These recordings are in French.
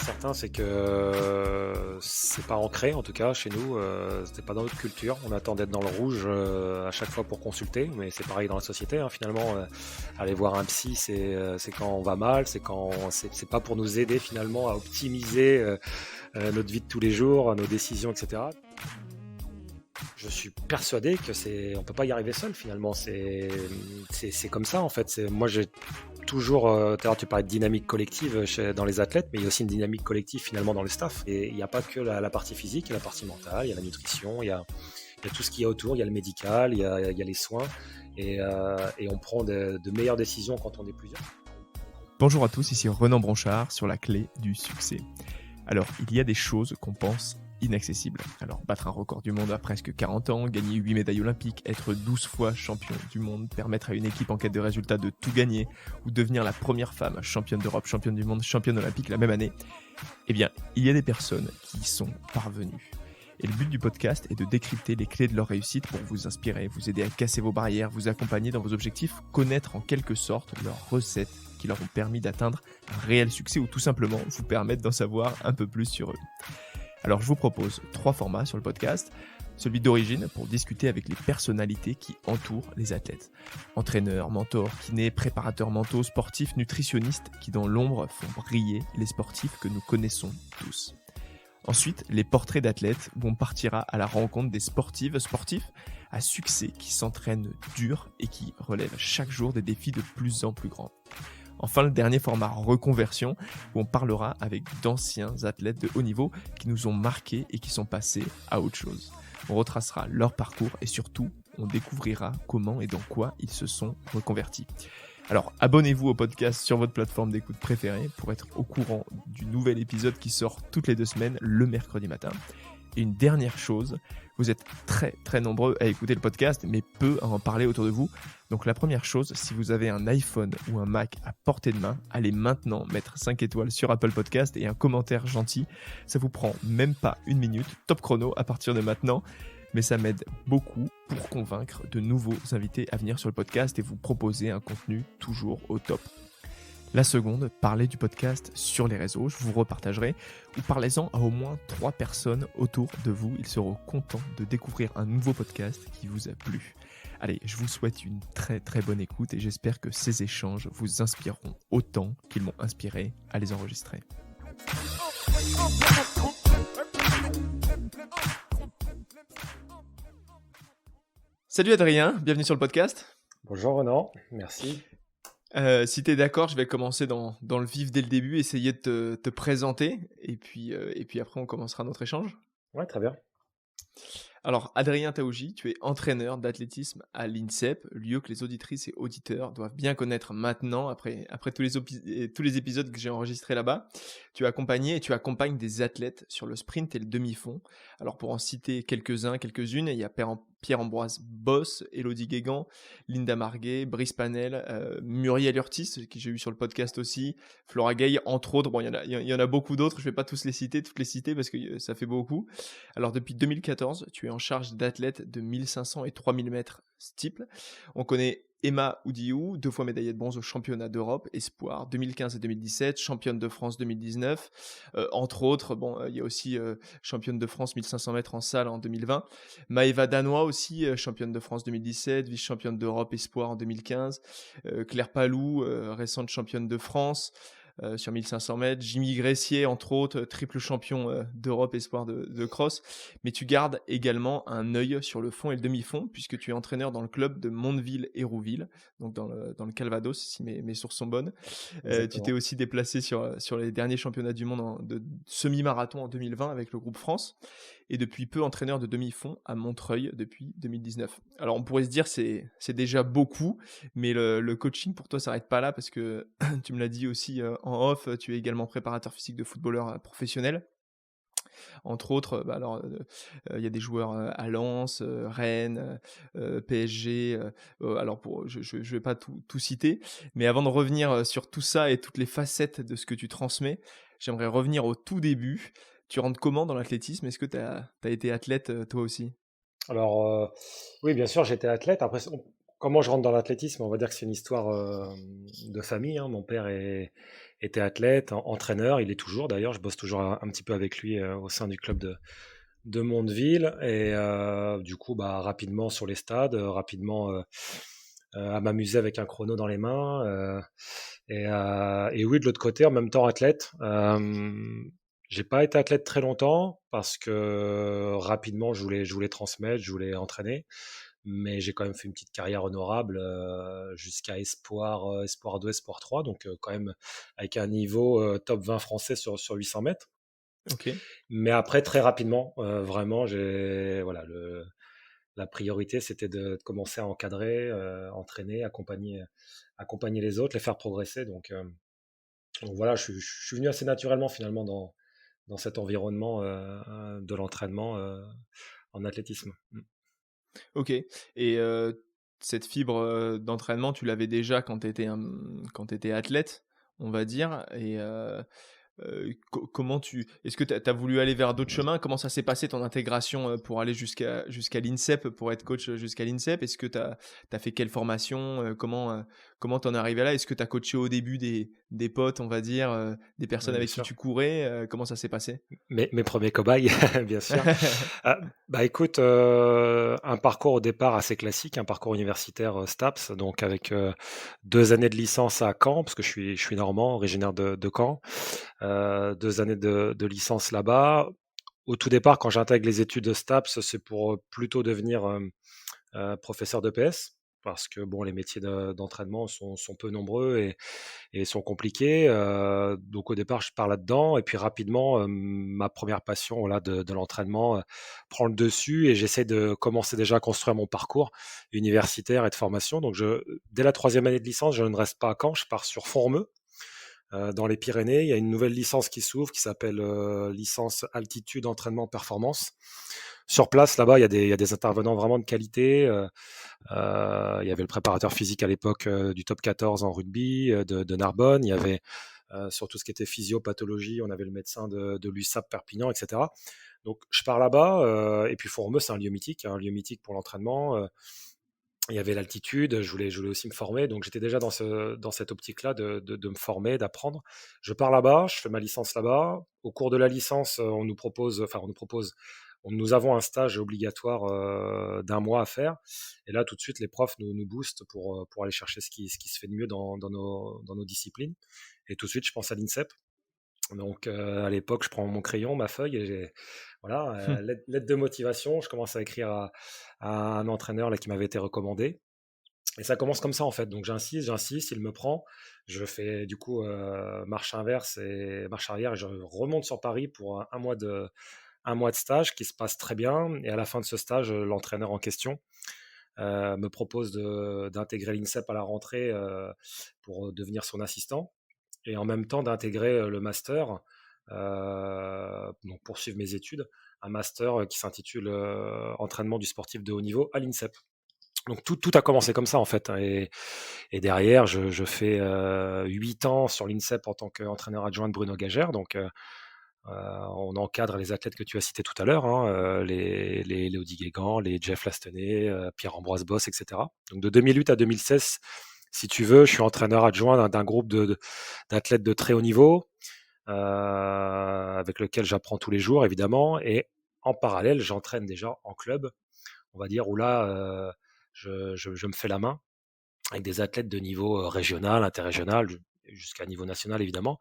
certain, c'est que c'est pas ancré, en tout cas chez nous, c'était pas dans notre culture. On attend d'être dans le rouge à chaque fois pour consulter, mais c'est pareil dans la société, hein, finalement. Aller voir un psy, c'est quand on va mal, c'est pas pour nous aider finalement à optimiser notre vie de tous les jours, nos décisions, etc. Je suis persuadé que on peut pas y arriver seul finalement. C'est comme ça en fait. Moi j'ai toujours, tout à l'heure tu parlais de dynamique collective dans les athlètes, mais il y a aussi une dynamique collective finalement dans le staff. Et il n'y a pas que la partie physique, il y a la partie mentale, il y a la nutrition, il y a tout ce qu'il y a autour, il y a le médical, il y a les soins. Et on prend de meilleures décisions quand on est plusieurs. Bonjour à tous, ici Renan Bronchard sur la clé du succès. Alors, il y a des choses qu'on pense inaccessibles. Alors, battre un record du monde à presque 40 ans, gagner 8 médailles olympiques, être 12 fois champion du monde, permettre à une équipe en quête de résultats de tout gagner, ou devenir la première femme championne d'Europe, championne du monde, championne olympique la même année. Eh bien, il y a des personnes qui y sont parvenues. Et le but du podcast est de décrypter les clés de leur réussite pour vous inspirer, vous aider à casser vos barrières, vous accompagner dans vos objectifs, connaître en quelque sorte leurs recettes qui leur ont permis d'atteindre un réel succès ou tout simplement vous permettre d'en savoir un peu plus sur eux. Alors je vous propose 3 formats sur le podcast. Celui d'origine pour discuter avec les personnalités qui entourent les athlètes. Entraîneurs, mentors, kinés, préparateurs mentaux, sportifs, nutritionnistes qui dans l'ombre font briller les sportifs que nous connaissons tous. Ensuite, les portraits d'athlètes où on partira à la rencontre des sportifs à succès qui s'entraînent dur et qui relèvent chaque jour des défis de plus en plus grands. Enfin, le dernier format reconversion où on parlera avec d'anciens athlètes de haut niveau qui nous ont marqués et qui sont passés à autre chose. On retracera leur parcours et surtout, on découvrira comment et dans quoi ils se sont reconvertis. Alors, abonnez-vous au podcast sur votre plateforme d'écoute préférée pour être au courant du nouvel épisode qui sort toutes les 2 semaines, le mercredi matin. Et une dernière chose, vous êtes très très nombreux à écouter le podcast, mais peu à en parler autour de vous. Donc la première chose, si vous avez un iPhone ou un Mac à portée de main, allez maintenant mettre 5 étoiles sur Apple Podcast et un commentaire gentil. Ça vous prend même pas 1 minute, top chrono à partir de maintenant. Mais ça m'aide beaucoup pour convaincre de nouveaux invités à venir sur le podcast et vous proposer un contenu toujours au top. La seconde, parlez du podcast sur les réseaux, je vous repartagerai, ou parlez-en à au moins 3 personnes autour de vous. Ils seront contents de découvrir un nouveau podcast qui vous a plu. Allez, je vous souhaite une très très bonne écoute et j'espère que ces échanges vous inspireront autant qu'ils m'ont inspiré à les enregistrer. Salut Adrien, bienvenue sur le podcast. Bonjour Renan, merci. Si tu es d'accord, je vais commencer dans le vif dès le début, essayer de te présenter et puis après on commencera notre échange. Ouais, très bien. Alors, Adrien Taouji, tu es entraîneur d'athlétisme à l'INSEP, lieu que les auditrices et auditeurs doivent bien connaître maintenant, après tous les épisodes que j'ai enregistrés là-bas. Tu as accompagné et tu accompagnes des athlètes sur le sprint et le demi-fond. Alors, pour en citer quelques-unes, il y a Pierre-Ambroise Boss, Élodie Guégan, Linda Marguet, Brice Panel, Muriel Urtis, qui j'ai eu sur le podcast aussi, Flora Gay, entre autres. Bon, il y en a beaucoup d'autres, je ne vais pas toutes les citer parce que ça fait beaucoup. Alors, depuis 2014, tu es en charge d'athlètes de 1500 et 3000 mètres steeple. On connaît Emma Oudiou, 2 fois médaillée de bronze au championnat d'Europe, espoir 2015 et 2017, championne de France 2019, entre autres. Il y a aussi championne de France 1500 mètres en salle en 2020. Maëva Danois aussi, championne de France 2017, vice-championne d'Europe espoir en 2015. Claire Palou, récente championne de France. Sur 1500 mètres, Jimmy Gressier, entre autres, triple champion d'Europe espoir de cross. Mais tu gardes également un œil sur le fond et le demi-fond, puisque tu es entraîneur dans le club de Mondeville-Hérouville, donc dans le Calvados, si mes sources sont bonnes. Tu t'es aussi déplacé sur les derniers championnats du monde de semi-marathon en 2020 avec le groupe France, et depuis peu entraîneur de demi-fond à Montreuil depuis 2019. Alors on pourrait se dire c'est déjà beaucoup, mais le coaching pour toi s'arrête pas là, parce que tu me l'as dit aussi en off, tu es également préparateur physique de footballeur professionnel. Entre autres, il y a des joueurs à Lens, Rennes, PSG. Alors je vais pas tout citer, mais avant de revenir sur tout ça et toutes les facettes de ce que tu transmets, j'aimerais revenir au tout début. Tu rentres comment dans l'athlétisme ? Est-ce que tu as été athlète toi aussi ? Alors, oui, bien sûr, j'étais athlète. Après, comment je rentre dans l'athlétisme? On va dire que c'est une histoire de famille, hein. Mon père était athlète, entraîneur, il est toujours d'ailleurs, je bosse toujours un petit peu avec lui au sein du club de Mondeville. Et du coup, bah, rapidement sur les stades, rapidement à m'amuser avec un chrono dans les mains. Et oui, de l'autre côté, en même temps athlète. J'ai pas été athlète très longtemps parce que rapidement, je voulais transmettre, je voulais entraîner. Mais j'ai quand même fait une petite carrière honorable jusqu'à Espoir 2, Espoir 3, donc quand même avec un niveau top 20 français sur 800 mètres. Ok. Mais après, très rapidement, vraiment, voilà, la priorité, c'était de commencer à encadrer, entraîner, accompagner les autres, les faire progresser. Donc voilà, je suis venu assez naturellement finalement dans cet environnement de l'entraînement en athlétisme. Ok. Et cette fibre d'entraînement, tu l'avais déjà quand tu étais, quand t'étais athlète, on va dire. Et comment est-ce que tu as voulu aller vers d'autres chemins? Comment ça s'est passé ton intégration pour aller jusqu'à l'INSEP, pour être coach jusqu'à l'INSEP? Est-ce que tu as fait quelle formation? Comment t'en es arrivé là? Est-ce que tu as coaché au début des potes, on va dire, des personnes Oui, bien avec qui sûr. tu courais? Comment ça s'est passé? Mes premiers cobayes, bien sûr. Bah écoute, un parcours au départ assez classique, un parcours universitaire STAPS, donc avec 2 années de licence à Caen, parce que je suis normand, originaire de Caen. 2 années de licence là-bas. Au tout départ, quand j'intègre les études de STAPS, c'est pour plutôt devenir professeur d'EPS, parce que bon, les métiers d'entraînement sont peu nombreux et sont compliqués. Donc au départ, je pars là-dedans, et puis rapidement, ma première passion, voilà, de l'entraînement prend le dessus, et j'essaie de commencer déjà à construire mon parcours universitaire et de formation. Donc dès la 3e année de licence, je ne reste pas à Caen, je pars sur Font-Romeu, dans les Pyrénées. Il y a une nouvelle licence qui s'ouvre qui s'appelle licence altitude entraînement performance. Sur place, là-bas, il y a des intervenants vraiment de qualité. Il y avait le préparateur physique à l'époque du top 14 en rugby de Narbonne. Il y avait sur tout ce qui était physiopathologie, on avait le médecin de l'USAP Perpignan, etc. Donc je pars là-bas, et puis Font-Romeu, c'est un lieu mythique pour l'entraînement. Il y avait l'altitude, je voulais aussi me former, donc j'étais déjà dans cette optique-là de me former, d'apprendre. Je pars là-bas, je fais ma licence là-bas. Au cours de la licence, nous avons un stage obligatoire d'1 mois à faire. Et là, tout de suite, les profs nous boostent pour aller chercher ce qui se fait de mieux dans nos disciplines. Et tout de suite, je pense à l'INSEP. Donc à l'époque, je prends mon crayon, ma feuille, et voilà, lettre de motivation. Je commence à écrire à un entraîneur là, qui m'avait été recommandé. Et ça commence comme ça en fait. Donc j'insiste, il me prend. Je fais du coup marche inverse et marche arrière, et je remonte sur Paris pour un mois de stage qui se passe très bien. Et à la fin de ce stage, l'entraîneur en question me propose d'intégrer l'INSEP à la rentrée pour devenir son assistant, et en même temps d'intégrer le master, donc poursuivre mes études, un master qui s'intitule Entraînement du sportif de haut niveau à l'INSEP. Donc tout a commencé comme ça en fait, hein. Et derrière, je fais 8 ans sur l'INSEP en tant qu'entraîneur adjoint de Bruno Gagère. Donc on encadre les athlètes que tu as cités tout à l'heure, hein, les Léody Guégan, les Jeff Lastenay, Pierre-Ambroise Boss, etc. Donc de 2008 à 2016, si tu veux, je suis entraîneur adjoint d'un groupe d'athlètes de très haut niveau, avec lequel j'apprends tous les jours, évidemment. Et en parallèle, j'entraîne déjà en club, on va dire, où là, je me fais la main avec des athlètes de niveau régional, interrégional, jusqu'à niveau national, évidemment.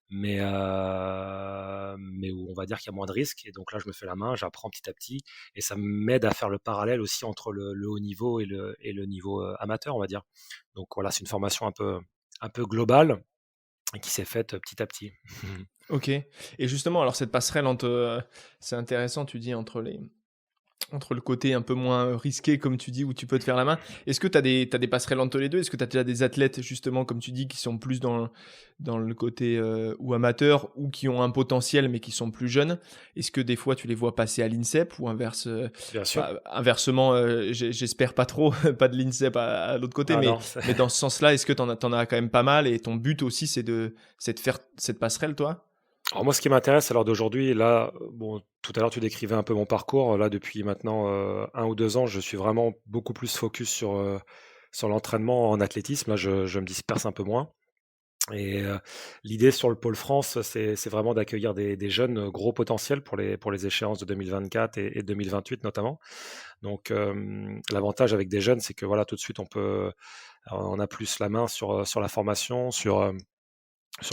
Mais où on va dire qu'il y a moins de risques. Et donc là, je me fais la main, j'apprends petit à petit, et ça m'aide à faire le parallèle aussi entre le haut niveau et le niveau amateur, on va dire. Donc voilà, c'est une formation un peu globale et qui s'est faite petit à petit. Ok. Et justement, alors cette passerelle c'est intéressant, tu dis, entre le côté un peu moins risqué, comme tu dis, où tu peux te faire la main. Est-ce que tu as des passerelles entre les deux? Est-ce que tu as déjà des athlètes, justement, comme tu dis, qui sont plus dans le côté ou amateur, ou qui ont un potentiel mais qui sont plus jeunes? Est-ce que des fois tu les vois passer à l'INSEP, ou Bien sûr. enfin, inversement, j'espère pas trop, pas de l'INSEP à l'autre côté, Ah non, mais dans ce sens-là, est-ce que t'en as quand même pas mal, et ton but aussi, c'est de faire cette passerelle, toi? alors moi, ce qui m'intéresse à l'heure d'aujourd'hui, là, bon, tout à l'heure, tu décrivais un peu mon parcours. Là, depuis maintenant 1 ou 2 ans, je suis vraiment beaucoup plus focus sur l'entraînement en athlétisme, là, je me disperse un peu moins. Et l'idée sur le pôle France, c'est vraiment d'accueillir des jeunes gros potentiels pour les échéances de 2024 et 2028 notamment. Donc l'avantage avec des jeunes, c'est que voilà, tout de suite on a plus la main sur la formation, sur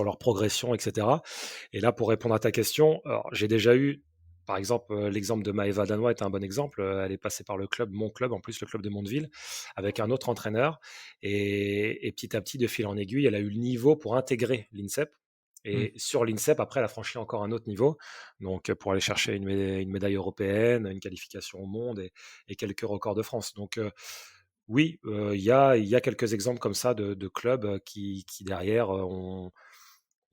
leur progression, etc. Et là, pour répondre à ta question, alors, j'ai déjà eu, par exemple, l'exemple de Maëva Danois est un bon exemple. Elle est passée par le club, mon club, en plus le club de Mondeville, avec un autre entraîneur. Et petit à petit, de fil en aiguille, elle a eu le niveau pour intégrer l'INSEP. Hmm. Et sur l'INSEP, après, elle a franchi encore un autre niveau. Donc, pour aller chercher une médaille européenne, une qualification au monde et quelques records de France. Donc, oui, il y a quelques exemples comme ça de clubs qui derrière, ont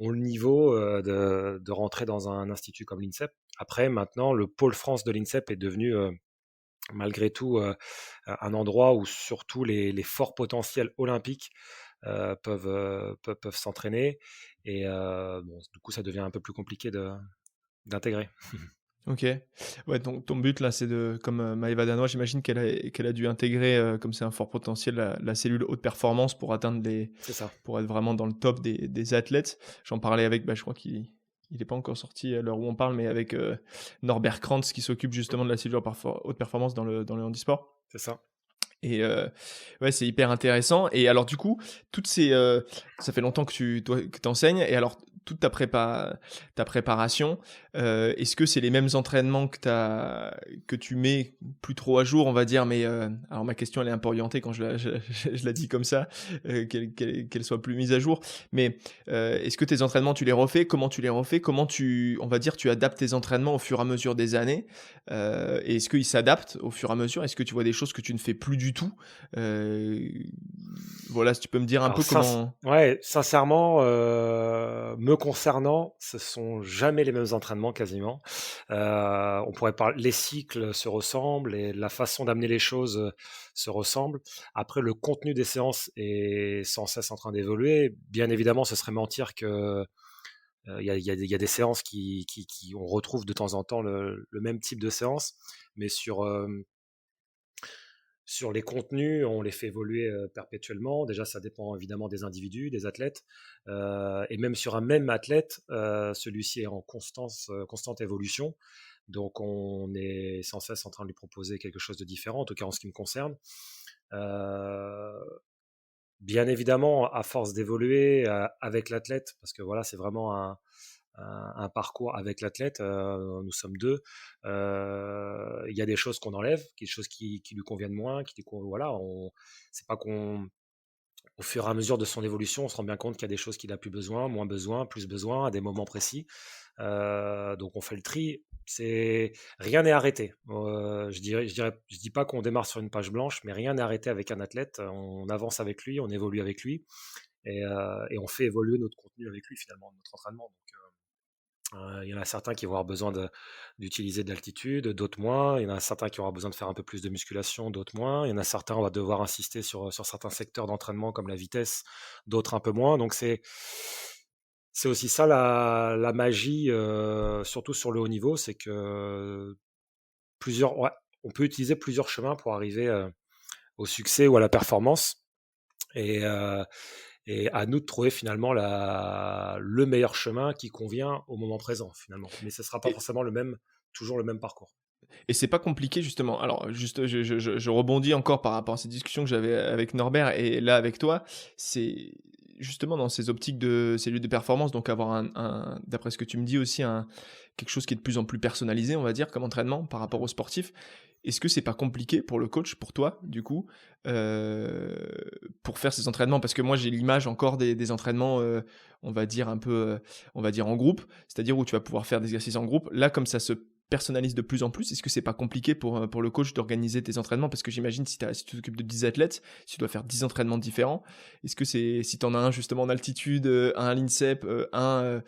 le niveau de rentrer dans un institut comme l'INSEP. Après, maintenant, le pôle France de l'INSEP est devenu malgré tout un endroit où surtout les forts potentiels olympiques peuvent s'entraîner. Et bon, du coup, ça devient un peu plus compliqué d'intégrer. Ok. Ouais, donc ton but là, c'est de, comme Maëva Danois, j'imagine qu'elle a dû intégrer, comme c'est un fort potentiel, la cellule haute performance pour atteindre C'est ça. pour être vraiment dans le top des athlètes. J'en parlais avec, bah, je crois il n'est pas encore sorti à l'heure où on parle, mais avec Norbert Krantz qui s'occupe justement de la cellule haute performance dans le handisport. C'est ça. Et ouais, c'est hyper intéressant. Et alors, du coup, ça fait longtemps que que t'enseignes. Et alors, toute ta préparation, est-ce que c'est les mêmes entraînements que tu mets plus trop à jour, on va dire, mais alors ma question elle est un peu orientée quand je la dis comme ça, qu'elle soit plus mise à jour. Mais est-ce que tes entraînements tu les refais? Comment tu les refais? Comment on va dire, tu adaptes tes entraînements au fur et à mesure des années? Et est-ce qu'ils s'adaptent au fur et à mesure? Est-ce que tu vois des choses que tu ne fais plus du tout? Voilà, si tu peux me dire un Alors, peu comment. ouais, sincèrement, me concernant, ce sont jamais les mêmes entraînements quasiment. On pourrait parler, les cycles se ressemblent et la façon d'amener les choses se ressemble. Après, le contenu des séances est sans cesse en train d'évoluer. Bien évidemment, ce serait mentir que il y a des séances on retrouve de temps en temps le même type de séance, mais sur les contenus, on les fait évoluer perpétuellement. Déjà, ça dépend évidemment des individus, des athlètes. Et même sur un même athlète, celui-ci est en constante évolution. Donc, on est sans cesse en train de lui proposer quelque chose de différent, en tout cas en ce qui me concerne. Euh, Bien évidemment, à force d'évoluer avec l'athlète, parce que voilà, c'est vraiment un parcours avec l'athlète, nous sommes deux. Il y a des choses qu'on enlève, des choses qui lui conviennent moins, voilà, c'est pas qu'on, au fur et à mesure de son évolution, on se rend bien compte qu'il y a des choses qu'il a plus besoin, moins besoin, plus besoin à des moments précis. Donc on fait le tri. Rien n'est arrêté. Je dis pas qu'on démarre sur une page blanche, mais rien n'est arrêté avec un athlète. On avance avec lui, on évolue avec lui, et on fait évoluer notre contenu avec lui finalement, notre entraînement. Donc, il y en a certains qui vont avoir besoin d'utiliser de l'altitude, d'autres moins. Il y en a certains qui vont avoir besoin de faire un peu plus de musculation, d'autres moins. Il y en a certains, on va devoir insister sur certains secteurs d'entraînement comme la vitesse, d'autres un peu moins. Donc c'est aussi ça la magie, surtout sur le haut niveau, c'est que ouais, on peut utiliser plusieurs chemins pour arriver au succès ou à la performance. Et, euh, et à nous de trouver finalement le meilleur chemin qui convient au moment présent finalement. Mais ce ne sera pas Et, forcément toujours le même parcours. et c'est pas compliqué justement. Alors, juste, je rebondis encore par rapport à cette discussion que j'avais avec Norbert et là avec toi. C'est justement dans ces optiques de cellules de performance, donc avoir d'après ce que tu me dis aussi, quelque chose qui est de plus en plus personnalisé, on va dire, comme entraînement par rapport aux sportifs. Est-ce que c'est pas compliqué pour le coach, pour toi, du coup, euh, pour faire ces entraînements? Parce que moi, j'ai l'image encore des entraînements, on va dire un peu, on va dire en groupe, c'est-à-dire où tu vas pouvoir faire des exercices en groupe. Là, comme ça se personnalise de plus en plus, est-ce que c'est pas compliqué pour le coach d'organiser tes entraînements? Parce que j'imagine si tu t'occupes de 10 athlètes, si tu dois faire 10 entraînements différents, est-ce que si tu en as un justement en altitude, un à l'INSEP, un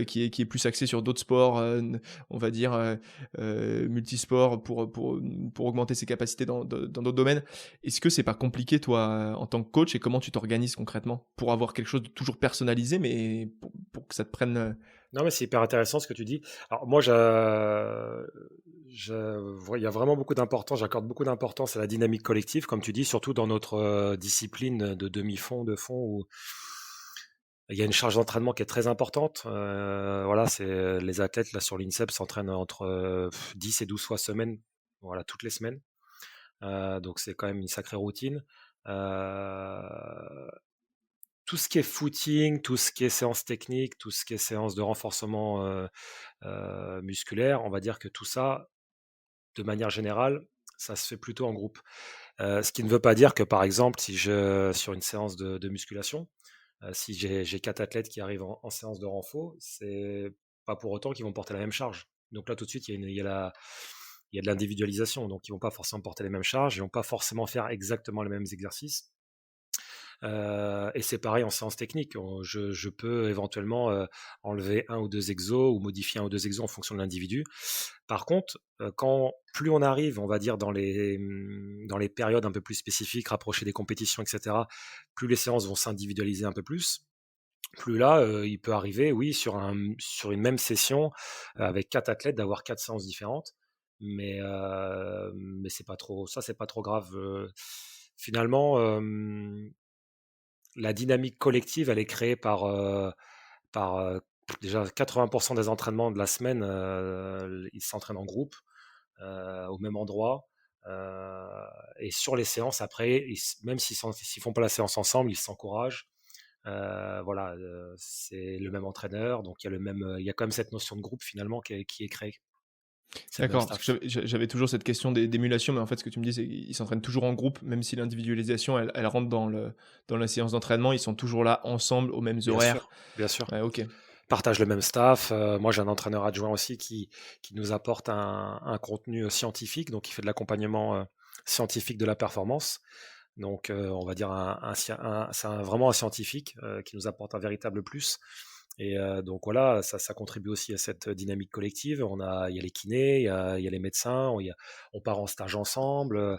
qui est plus axé sur d'autres sports, on va dire multisport pour augmenter ses capacités dans d'autres domaines, est-ce que c'est pas compliqué toi en tant que coach et comment tu t'organises concrètement pour avoir quelque chose de toujours personnalisé mais pour que ça te prenne Non, mais c'est hyper intéressant ce que tu dis. Alors moi, il y a vraiment beaucoup d'importance, j'accorde beaucoup d'importance à la dynamique collective, comme tu dis, surtout dans notre discipline de demi-fond, de fond, où il y a une charge d'entraînement qui est très importante. Voilà, les athlètes là sur l'INSEP s'entraînent entre 10 et 12 fois semaine, voilà, toutes les semaines. Donc c'est quand même une sacrée routine. Euh, tout ce qui est footing, tout ce qui est séance technique, tout ce qui est séance de renforcement musculaire, on va dire que tout ça, de manière générale, ça se fait plutôt en groupe. Ce qui ne veut pas dire que, par exemple, sur une séance de musculation, si j'ai 4 athlètes qui arrivent en séance de renfort, c'est pas pour autant qu'ils vont porter la même charge. Donc là, tout de suite, il y a de l'individualisation. Donc, ils vont pas forcément porter les mêmes charges, ils vont pas forcément faire exactement les mêmes exercices. Et c'est pareil en séance technique. Je peux éventuellement enlever un ou deux exos ou modifier un ou deux exos en fonction de l'individu. Par contre, quand plus on arrive, on va dire, dans les périodes un peu plus spécifiques, rapprochées des compétitions, etc., plus les séances vont s'individualiser un peu plus. Plus là, il peut arriver, oui, sur une même session, avec 4 athlètes, d'avoir 4 séances différentes. Mais c'est pas trop, ça, c'est pas trop grave. Finalement, la dynamique collective, elle est créée par déjà 80% des entraînements de la semaine, ils s'entraînent en groupe, au même endroit. Euh, et sur les séances, après, même s'ils font pas la séance ensemble, ils s'encouragent. Voilà, c'est le même entraîneur, donc il y a quand même cette notion de groupe finalement qui est créée. C'est le même D'accord, parce que staff. j'avais toujours cette question d'émulation, mais en fait, ce que tu me dis, c'est qu'ils s'entraînent toujours en groupe, même si l'individualisation, elle rentre dans la séance d'entraînement, ils sont toujours là ensemble, aux mêmes Bien horaires. sûr, bien sûr. Ouais, ok. Partagent le même staff. Moi, j'ai un entraîneur adjoint aussi qui nous apporte un contenu scientifique, donc il fait de l'accompagnement scientifique de la performance. Donc, on va dire vraiment un scientifique qui nous apporte un véritable plus. Et donc voilà, ça contribue aussi à cette dynamique collective. Il y a les kinés, il y a les médecins, on part en stage ensemble,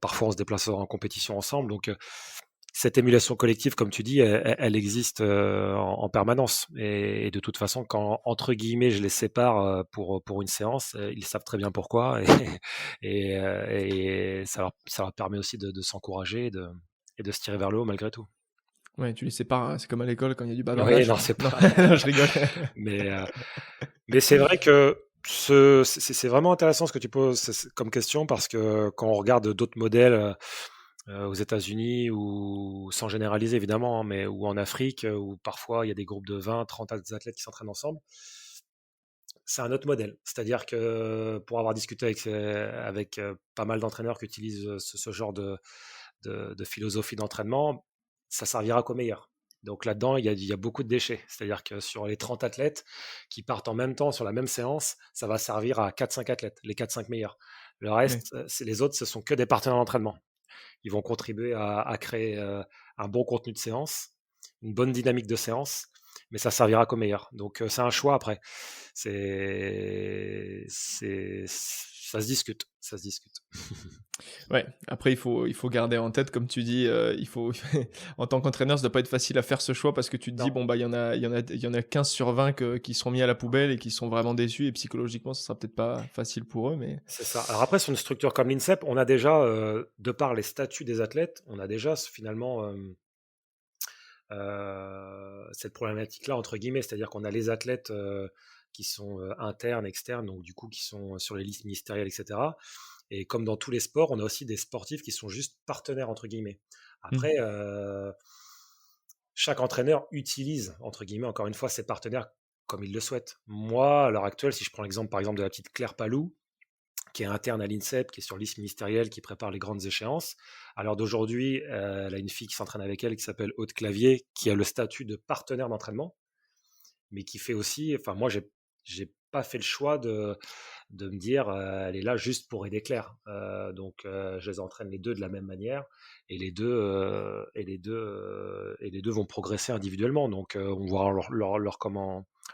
parfois on se déplace en compétition ensemble. Donc cette émulation collective, comme tu dis, elle existe en permanence. Et de toute façon, quand, entre guillemets, je les sépare pour une séance, ils savent très bien pourquoi. Et ça leur permet aussi de s'encourager et de se tirer vers le haut malgré tout. Ouais, tu les sépares, hein, c'est comme à l'école quand il y a du Oui, bavardage. non, c'est Non, pas. non, je rigole. Mais, euh, mais c'est vrai que c'est vraiment intéressant ce que tu poses comme question parce que quand on regarde d'autres modèles aux États-Unis ou sans généraliser évidemment, hein, mais ou en Afrique où parfois il y a des groupes de 20, 30 athlètes qui s'entraînent ensemble, c'est un autre modèle. C'est-à-dire que pour avoir discuté avec pas mal d'entraîneurs qui utilisent ce genre de philosophie d'entraînement, ça servira qu'au meilleur. Donc là-dedans, il y a beaucoup de déchets. C'est-à-dire que sur les 30 athlètes qui partent en même temps sur la même séance, ça va servir à 4-5 athlètes, les 4-5 meilleurs. Le Ouais. reste, les autres, ce sont que des partenaires d'entraînement. Ils vont contribuer à créer un bon contenu de séance, une bonne dynamique de séance, mais ça servira qu'au meilleur. Donc c'est un choix après. Ça se discute, ça se discute. Ouais, après il faut garder en tête, comme tu dis, il faut en tant qu'entraîneur, ça doit pas être facile à faire ce choix parce que tu te dis: Non, «Bon, bah, il y en a 15 sur 20 qui seront mis à la poubelle et qui sont vraiment déçus» et psychologiquement, ce sera peut-être pas facile pour eux, mais c'est ça. Alors après, sur une structure comme l'INSEP, on a déjà, de par les statuts des athlètes, on a déjà finalement cette problématique-là, entre guillemets, c'est-à-dire qu'on a les athlètes qui sont internes, externes, donc du coup qui sont sur les listes ministérielles, etc. Et comme dans tous les sports, on a aussi des sportifs qui sont juste partenaires, entre guillemets. mmh, Après, chaque entraîneur utilise, entre guillemets, encore une fois, ses partenaires comme il le souhaite. Moi, à l'heure actuelle, si je prends l'exemple, par exemple, de la petite Claire Palou, qui est interne à l'INSEP, qui est sur liste ministérielle, qui prépare les grandes échéances. À l'heure d'aujourd'hui, elle a une fille qui s'entraîne avec elle, qui s'appelle Aude Clavier, qui a le statut de partenaire d'entraînement, mais qui fait aussi, enfin moi, j'ai pas fait le choix de me dire, elle est là juste pour aider Claire. Donc, je les entraîne les deux de la même manière, et les deux vont progresser individuellement. Donc, on voit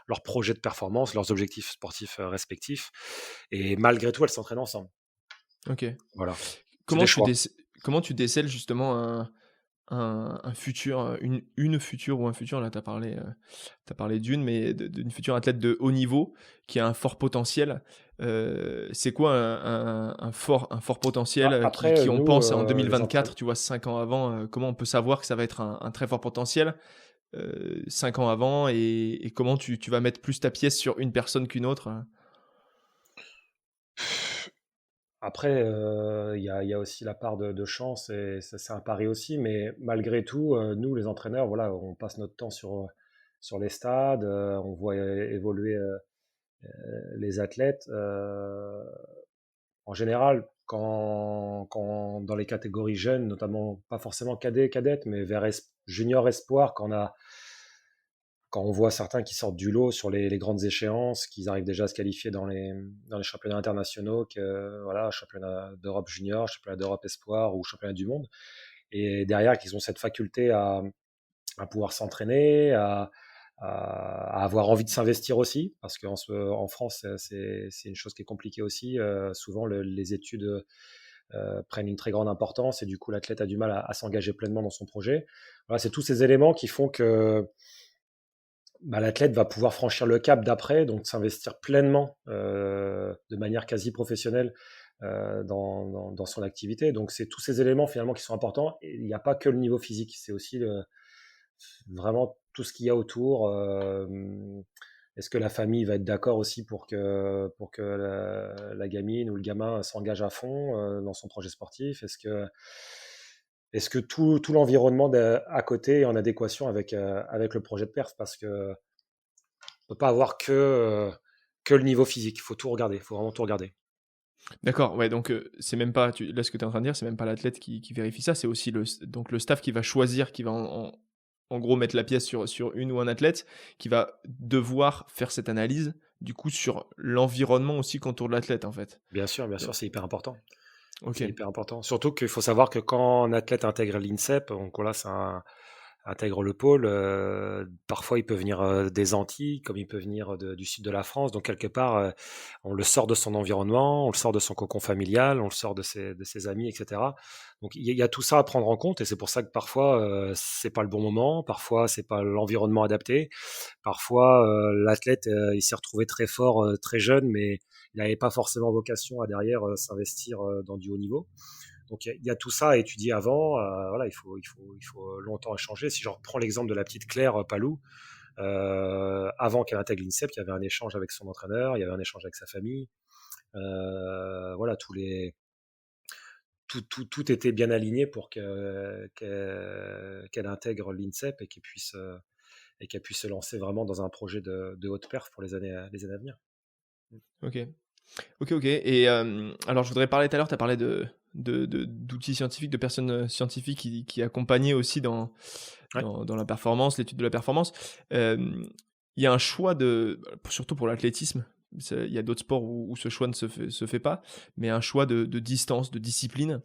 leur projet de performance, leurs objectifs sportifs respectifs. Et malgré tout, elles s'entraînent ensemble. OK. Voilà. C'est des Comment tu choix. déc comment tu décèles justement un futur, une future ou un futur, là t'as parlé d'une, mais d'une future athlète de haut niveau qui a un fort potentiel. C'est quoi un fort potentiel Après, qui on nous, pense en les entraîneurs. 2024, tu vois, 5 ans avant, comment on peut savoir que ça va être un très fort potentiel 5 ans avant et comment tu vas mettre plus ta pièce sur une personne qu'une autre Après, il y a aussi la part de chance et ça, c'est un pari aussi, mais malgré tout, nous, les entraîneurs, voilà, on passe notre temps sur les stades, on voit évoluer les athlètes. En général, dans les catégories jeunes, notamment pas forcément cadet, cadette, mais vers junior espoir, quand on voit certains qui sortent du lot sur les grandes échéances, qu'ils arrivent déjà à se qualifier dans les championnats internationaux, voilà, championnat d'Europe junior, championnat d'Europe espoir ou championnat du monde, et derrière qu'ils ont cette faculté à pouvoir s'entraîner, à avoir envie de s'investir aussi, parce qu'en France, c'est une chose qui est compliquée aussi. Souvent, les études prennent une très grande importance et du coup, l'athlète a du mal à s'engager pleinement dans son projet. Voilà, c'est tous ces éléments qui font que l'athlète va pouvoir franchir le cap d'après, donc s'investir pleinement de manière quasi professionnelle dans son activité. Donc c'est tous ces éléments finalement qui sont importants. Et il n'y a pas que le niveau physique, c'est aussi vraiment tout ce qu'il y a autour. Est-ce que la famille va être d'accord aussi pour que la gamine ou le gamin s'engage à fond dans son projet sportif? Est-ce que tout l'environnement à côté est en adéquation avec le projet de perf? Parce que peut pas avoir que le niveau physique. Il faut tout regarder. Il faut vraiment tout regarder. D'accord, ouais, donc c'est même pas là, ce que tu es en train de dire, c'est même pas l'athlète qui vérifie ça, c'est aussi donc le staff qui va choisir, qui va en gros mettre la pièce sur une ou un athlète, qui va devoir faire cette analyse, du coup, sur l'environnement aussi qu'entoure l'athlète, en fait. Bien Heu, sûr, c'est hyper important. OK. C'est hyper important. Surtout qu'il faut savoir que quand un athlète intègre l'INSEP, donc là, intègre le pôle, parfois il peut venir des Antilles, comme il peut venir du sud de la France. Donc quelque part, on le sort de son environnement, on le sort de son cocon familial, on le sort de ses amis, etc. Donc il y a tout ça à prendre en compte et c'est pour ça que parfois c'est pas le bon moment, parfois c'est pas l'environnement adapté, parfois l'athlète il s'est retrouvé très fort très jeune, mais il n'avait pas forcément vocation à derrière s'investir dans du haut niveau. Donc il y a tout ça à étudier avant. Voilà, il faut longtemps échanger. Si je reprends l'exemple de la petite Claire Palou, avant qu'elle intègre l'INSEP, il y avait un échange avec son entraîneur, il y avait un échange avec sa famille. Voilà, tout était bien aligné pour qu'elle intègre l'INSEP et qu'elle puisse se lancer vraiment dans un projet de haute perf pour les années à venir. OK. OK, OK et alors je voudrais parler tout à l'heure, tu as parlé d'outils scientifiques, de personnes, scientifiques qui accompagnaient aussi Ouais. dans la performance, l'étude de la performance. Il y a un choix surtout pour l'athlétisme, il y a d'autres sports où ce choix ne se fait pas, mais un choix de distance, de discipline.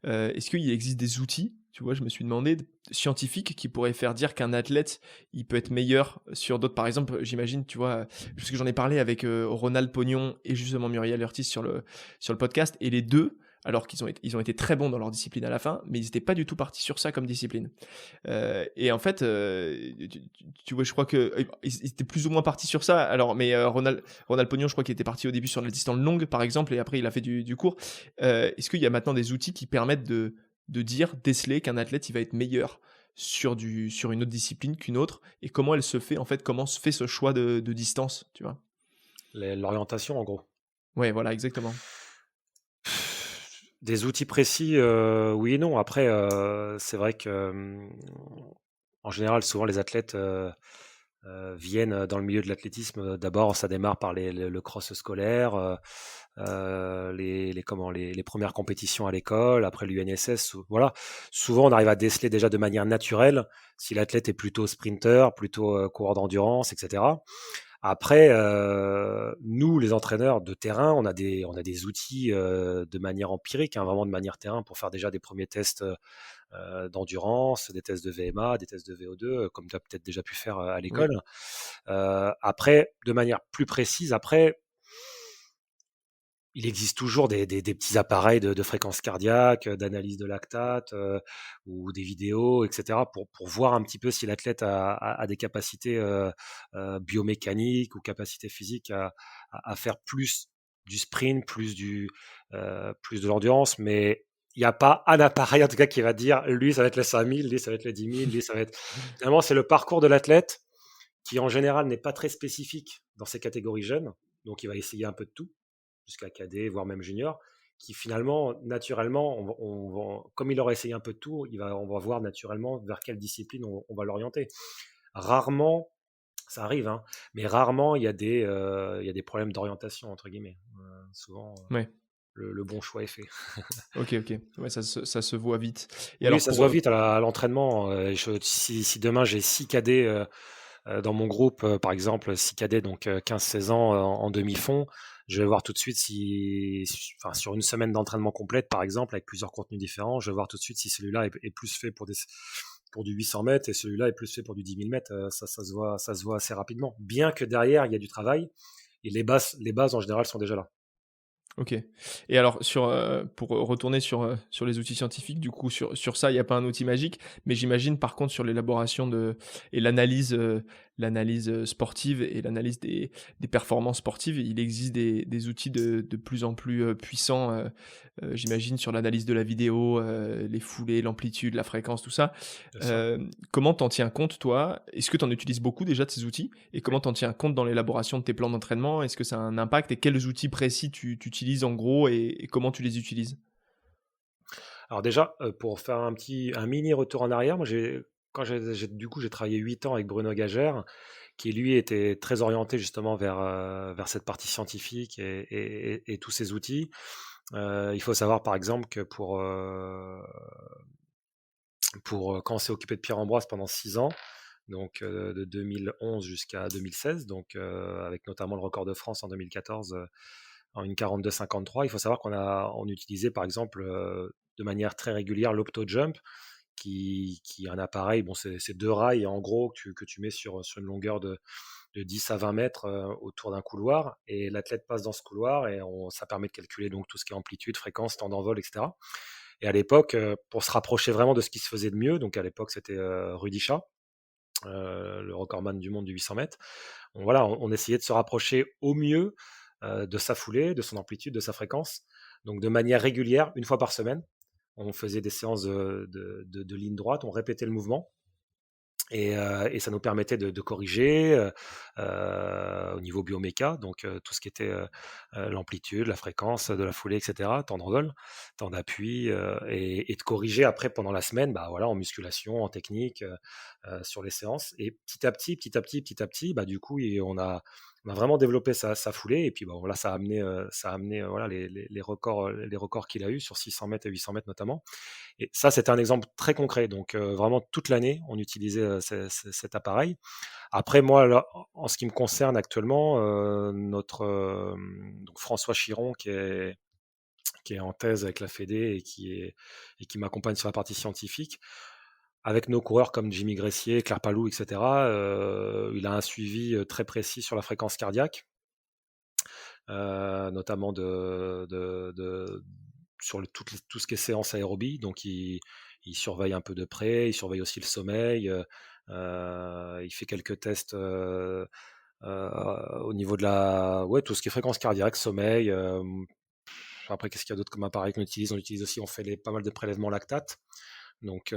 Est-ce qu'il existe des outils, tu vois, je me suis demandé, scientifiques qui pourraient faire dire qu'un athlète, il peut être meilleur sur d'autres. Par exemple, j'imagine, tu vois, parce que j'en ai parlé avec Ronald Pognon et justement Muriel Urtis sur le podcast, et les deux, alors ils ont été très bons dans leur discipline à la fin, mais ils n'étaient pas du tout partis sur ça comme discipline. Et en fait, tu vois, je crois que ils étaient plus ou moins partis sur ça. Alors, mais Ronald Pognon, je crois qu'il était parti au début sur la distance longue, par exemple, et après il a fait du court. Est-ce qu'il y a maintenant des outils qui permettent de dire, déceler qu'un athlète il va être meilleur sur une autre discipline qu'une autre, et comment elle se fait en fait, comment se fait ce choix de distance, tu vois? L'orientation, en gros. Ouais, voilà, exactement. Des outils précis, oui et non. Après, c'est vrai que, en général, souvent les athlètes, viennent dans le milieu de l'athlétisme. D'abord, ça démarre par le cross scolaire, les premières compétitions à l'école, après l'UNSS, voilà. Souvent, on arrive à déceler déjà de manière naturelle si l'athlète est plutôt sprinter, plutôt, coureur d'endurance et cetera. Après, nous, les entraîneurs de terrain, on a des outils de manière empirique, hein, vraiment de manière terrain, pour faire déjà des premiers tests d'endurance, des tests de VMA, des tests de VO2, comme tu as peut-être déjà pu faire à Oui. l'école. Après, de manière plus précise, après, il existe toujours des petits appareils de fréquence cardiaque, d'analyse de lactate, ou des vidéos, etc., pour voir un petit peu si l'athlète a des capacités biomécaniques ou capacités physiques à faire plus du sprint, plus de l'endurance, mais il n'y a pas un appareil en tout cas qui va dire lui ça va être les 5000, lui ça va être les 10 000, lui ça va être. Finalement, c'est le parcours de l'athlète qui en général n'est pas très spécifique dans ces catégories jeunes, donc il va essayer un peu de tout, jusqu'à cadet, voire même junior, qui finalement, naturellement, comme il aura essayé un peu de tout, on va voir naturellement vers quelle discipline on va l'orienter. Rarement, ça arrive, hein, mais rarement il y a des problèmes d'orientation, entre guillemets. Souvent, Ouais. le bon choix est fait. Ok, ok. Ouais, ça se voit vite. Et Oui, alors ça se pour voit vite à l'entraînement. Si demain j'ai 6 cadets dans mon groupe, par exemple, 6 cadets, donc 15-16 ans en demi-fond, je vais voir tout de suite enfin, sur une semaine d'entraînement complète, par exemple, avec plusieurs contenus différents, je vais voir tout de suite si celui-là est plus fait pour du 800 mètres et celui-là est plus fait pour du 10 000 mètres. Ça se voit assez rapidement. Bien que derrière, il y a du travail et les bases en général sont déjà là. OK. Et alors pour retourner sur les outils scientifiques, du coup sur ça, il y a pas un outil magique, mais j'imagine par contre sur l'élaboration de et l'analyse sportive et l'analyse des performances sportives, il existe des outils de plus en plus, puissants, j'imagine sur l'analyse de la vidéo, les foulées, l'amplitude, la fréquence, tout ça. Bien sûr. Comment t'en tiens compte toi? Est-ce que tu en utilises beaucoup déjà de ces outils? Et comment t'en tiens compte dans l'élaboration de tes plans d'entraînement? Est-ce que ça a un impact? Et quels outils précis tu utilises en gros et comment tu les utilises? Alors déjà, pour faire un mini retour en arrière, moi du coup j'ai travaillé 8 ans avec Bruno Gagère, qui lui était très orienté justement vers cette partie scientifique et tous ces outils. Il faut savoir par exemple que quand on s'est occupé de Pierre-Ambroise pendant 6 ans, donc de 2011 jusqu'à 2016, donc avec notamment le record de France en 2014 en une 42,53, il faut savoir on utilisait par exemple de manière très régulière l'OptoJump, qui est un appareil, bon, c'est deux rails en gros que tu mets sur une longueur de 10 à 20 mètres autour d'un couloir, et l'athlète passe dans ce couloir et ça permet de calculer donc tout ce qui est amplitude, fréquence, temps d'envol, etc. Et à l'époque, pour se rapprocher vraiment de ce qui se faisait de mieux, donc à l'époque c'était Rudy Shah, le recordman du monde du 800 mètres. Voilà, on essayait de se rapprocher au mieux de sa foulée, de son amplitude, de sa fréquence, donc de manière régulière, une fois par semaine. On faisait des séances de ligne droite, on répétait le mouvement. Et ça nous permettait de corriger au niveau bioméca, donc tout ce qui était l'amplitude, la fréquence de la foulée, etc., temps d'envol, temps d'appui, et de corriger après pendant la semaine, bah, voilà, en musculation, en technique, sur les séances. Et petit à petit, bah, du coup, on a vraiment développé sa foulée. Et puis bon, voilà, ça a amené voilà, les records qu'il a eu sur 600 mètres et 800 mètres notamment. Et ça, c'était un exemple très concret. Donc, vraiment, toute l'année, on utilisait cet appareil. Après, moi, là, en ce qui me concerne actuellement, donc François Chiron, qui est en thèse avec la Fédé et qui m'accompagne sur la partie scientifique, avec nos coureurs comme Jimmy Gressier, Claire Palou, etc., il a un suivi très précis sur la fréquence cardiaque, notamment sur tout ce qui est séance aérobie. Donc, il surveille un peu de près, il surveille aussi le sommeil, il fait quelques tests au niveau ouais, tout ce qui est fréquence cardiaque, sommeil. Après, qu'est-ce qu'il y a d'autre comme appareil qu'on utilise? On fait pas mal de prélèvements lactate. Donc,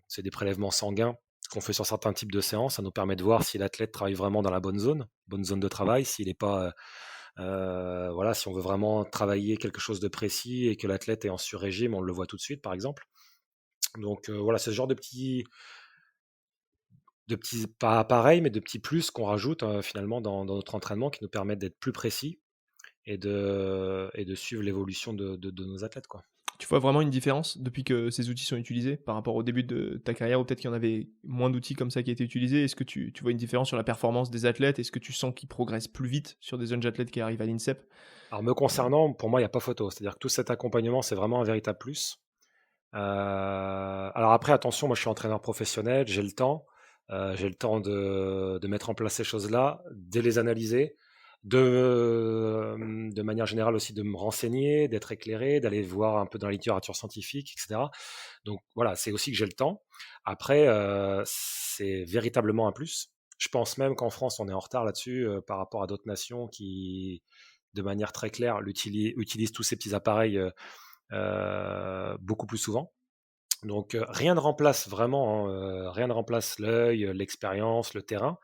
c'est des prélèvements sanguins qu'on fait sur certains types de séances. Ça nous permet de voir si l'athlète travaille vraiment dans la bonne zone de travail, s'il n'est pas voilà, si on veut vraiment travailler quelque chose de précis et que l'athlète est en sur-régime, on le voit tout de suite, par exemple. Donc voilà, c'est ce genre de petits, pas pareil, mais de petits plus qu'on rajoute finalement dans notre entraînement, qui nous permettent d'être plus précis et de suivre l'évolution de nos athlètes, quoi. Tu vois vraiment une différence depuis que ces outils sont utilisés par rapport au début de ta carrière ou peut-être qu'il y en avait moins d'outils comme ça qui étaient utilisés? Est-ce que tu vois une différence sur la performance des athlètes? Est-ce que tu sens qu'ils progressent plus vite sur des jeunes athlètes qui arrivent à l'INSEP? Alors me concernant, pour moi, il n'y a pas photo. C'est-à-dire que tout cet accompagnement, c'est vraiment un véritable plus. Alors après, attention, moi je suis entraîneur professionnel, j'ai le temps de mettre en place ces choses-là, de les analyser. de manière générale aussi de me renseigner, d'être éclairé, d'aller voir un peu dans la littérature scientifique, etc. Donc voilà, c'est aussi que j'ai le temps. Après, c'est véritablement un plus. Je pense même qu'en France, on est en retard là-dessus par rapport à d'autres nations qui, de manière très claire, utilisent tous ces petits appareils beaucoup plus souvent. Donc rien ne remplace vraiment, hein, rien ne remplace l'œil, l'expérience, le terrain,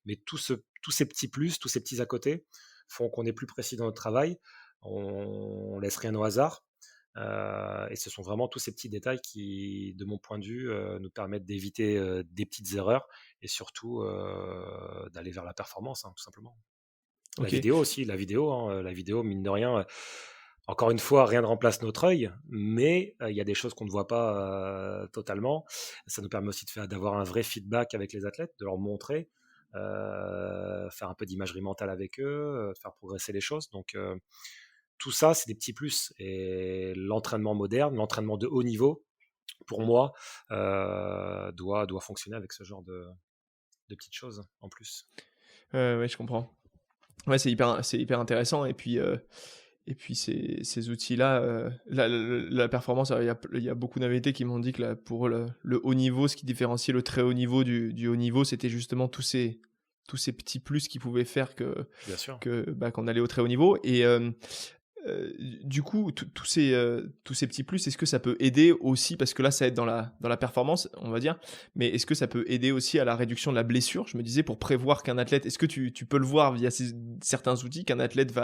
mais tous ces petits plus, tous ces petits à côté font qu'on est plus précis dans notre travail, on laisse rien au hasard, et ce sont vraiment tous ces petits détails qui, de mon point de vue, nous permettent d'éviter des petites erreurs et surtout d'aller vers la performance, hein, tout simplement. La Ok. vidéo aussi, la vidéo, mine de rien, encore une fois, rien ne remplace notre œil, mais il y a des choses qu'on ne voit pas totalement. Ça nous permet aussi d'avoir un vrai feedback avec les athlètes, de leur montrer, faire un peu d'imagerie mentale avec eux, faire progresser les choses. Donc tout ça, c'est des petits plus. Et l'entraînement moderne, l'entraînement de haut niveau, pour moi, doit fonctionner avec ce genre de petites choses en plus. Ouais, je comprends. Ouais, c'est hyper intéressant. Et puis ces outils-là, la performance, il y a beaucoup d'invités qui m'ont dit que pour le haut niveau, ce qui différenciait le très haut niveau du haut niveau, c'était justement tous ces petits plus qui pouvaient faire Bien sûr. qu'on allait au très haut niveau. Et du coup, tous ces petits plus, est-ce que ça peut aider aussi, parce que là, ça aide dans la performance, on va dire, mais est-ce que ça peut aider aussi à la réduction de la blessure? Je me disais, pour prévoir qu'un athlète, est-ce que tu peux le voir via certains outils, qu'un athlète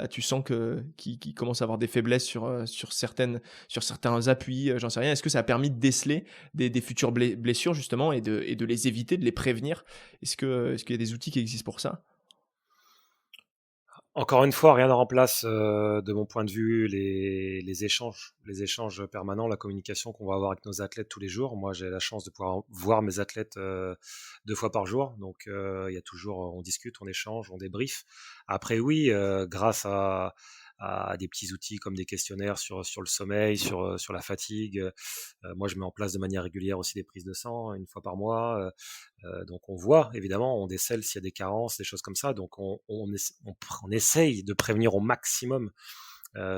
tu sens qu'il commence à avoir des faiblesses sur certains appuis, j'en sais rien. Est-ce que ça a permis de déceler des futures blessures, justement, et de les éviter, de les prévenir? Est-ce qu'il y a des outils qui existent pour ça? Encore une fois, rien ne remplace, de mon point de vue, les échanges permanents, la communication qu'on va avoir avec nos athlètes tous les jours. Moi, j'ai la chance de pouvoir voir mes athlètes 2 fois par jour. Donc, il y a toujours, on discute, on échange, on débrief. Après, oui, grâce à des petits outils comme des questionnaires sur le sommeil, sur la fatigue. Moi, je mets en place de manière régulière aussi des prises de sang 1 fois par mois. Donc on voit, évidemment, on décèle s'il y a des carences, des choses comme ça. Donc on essaye de prévenir au maximum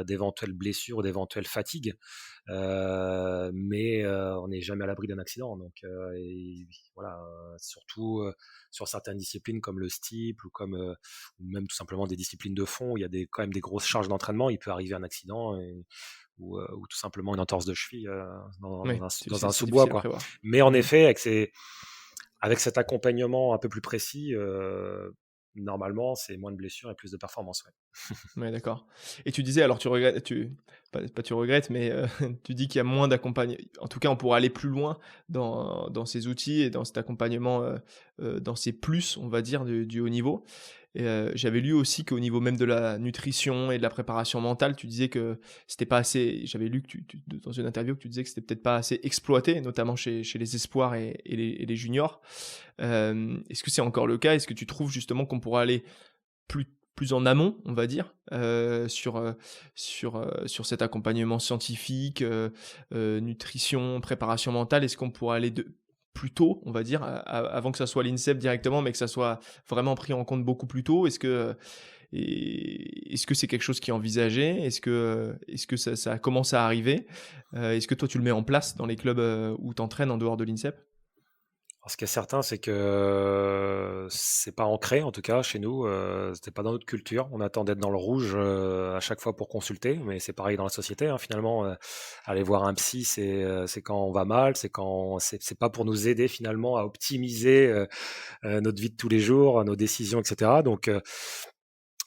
d'éventuelles blessures ou d'éventuelles fatigues, mais on n'est jamais à l'abri d'un accident. Donc et voilà, surtout sur certaines disciplines comme le steeple ou même tout simplement des disciplines de fond où il y a quand même des grosses charges d'entraînement, il peut arriver un accident ou tout simplement une entorse de cheville Oui, dans un c'est sous-bois, difficile à quoi. prévoir. Mais en Mmh. effet, avec cet accompagnement un peu plus précis, normalement, c'est moins de blessures et plus de performance, ouais. Ouais, d'accord. Et tu disais, alors tu regrettes, pas tu regrettes, mais tu dis qu'il y a moins d'accompagnement. En tout cas, on pourrait aller plus loin dans ces outils et dans cet accompagnement, dans ces plus, on va dire, du haut niveau. Et j'avais lu aussi qu'au niveau même de la nutrition et de la préparation mentale, tu disais que c'était pas assez. J'avais lu que dans une interview que tu disais que c'était peut-être pas assez exploité, notamment chez les espoirs et les juniors. Est-ce que c'est encore le cas? Est-ce que tu trouves justement qu'on pourrait aller plus plus en amont, on va dire, sur cet accompagnement scientifique, nutrition, préparation mentale? Est-ce qu'on pourrait aller plus tôt, on va dire, avant que ça soit l'INSEP directement, mais que ça soit vraiment pris en compte beaucoup plus tôt? Est-ce que c'est quelque chose qui est envisagé? Est-ce que ça commence à arriver? Est-ce que toi tu le mets en place dans les clubs, où tu entraînes en dehors de l'INSEP? Alors, ce qui est certain, c'est que c'est pas ancré, en tout cas, chez nous, c'était pas dans notre culture. On attend d'être dans le rouge à chaque fois pour consulter, mais c'est pareil dans la société, hein, finalement. Aller voir un psy, c'est quand on va mal, c'est pas pour nous aider finalement à optimiser notre vie de tous les jours, nos décisions, etc. Donc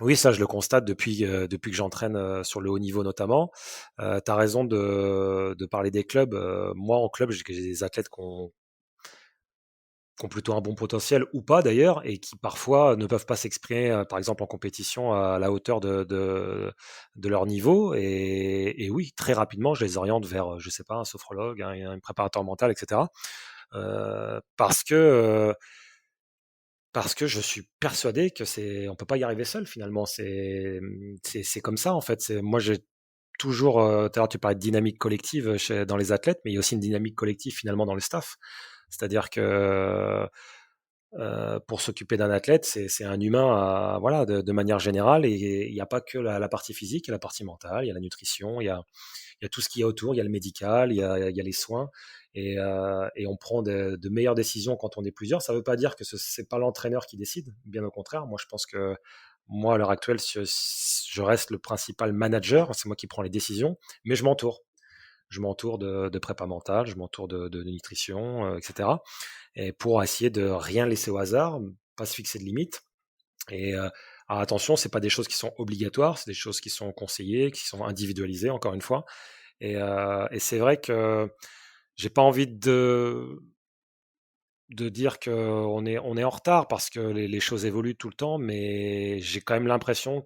oui, ça, je le constate depuis que j'entraîne sur le haut niveau notamment. Tu as raison de parler des clubs. Moi, en club, j'ai des athlètes qui ont plutôt un bon potentiel ou pas d'ailleurs, et qui parfois ne peuvent pas s'exprimer, par exemple en compétition, à la hauteur de leur niveau. Et oui, très rapidement, je les oriente vers, je sais pas, un sophrologue, un préparateur mental, etc. Euh, parce que euh, parce que je suis persuadé que on peut pas y arriver seul finalement. C'est comme ça en fait. Moi j'ai toujours, tout à l'heure tu parlais de dynamique collective dans les athlètes, mais il y a aussi une dynamique collective finalement dans le staff. C'est-à-dire que pour s'occuper d'un athlète, c'est un humain voilà, de manière générale, et il n'y a pas que la partie physique, il y a la partie mentale, il y a la nutrition, il y a tout ce qu'il y a autour, il y a le médical, il y a les soins, et on prend de meilleures décisions quand on est plusieurs. Ça ne veut pas dire que ce n'est pas l'entraîneur qui décide, bien au contraire. Moi, je pense que moi, à l'heure actuelle, je reste le principal manager, c'est moi qui prends les décisions, mais je m'entoure. Je m'entoure de prépa mentale, je m'entoure de nutrition, etc. Et pour essayer de rien laisser au hasard, pas se fixer de limites. Et alors attention, c'est pas des choses qui sont obligatoires, c'est des choses qui sont conseillées, qui sont individualisées, encore une fois. Et c'est vrai que j'ai pas envie de dire qu'on est en retard parce que les choses évoluent tout le temps, mais j'ai quand même l'impression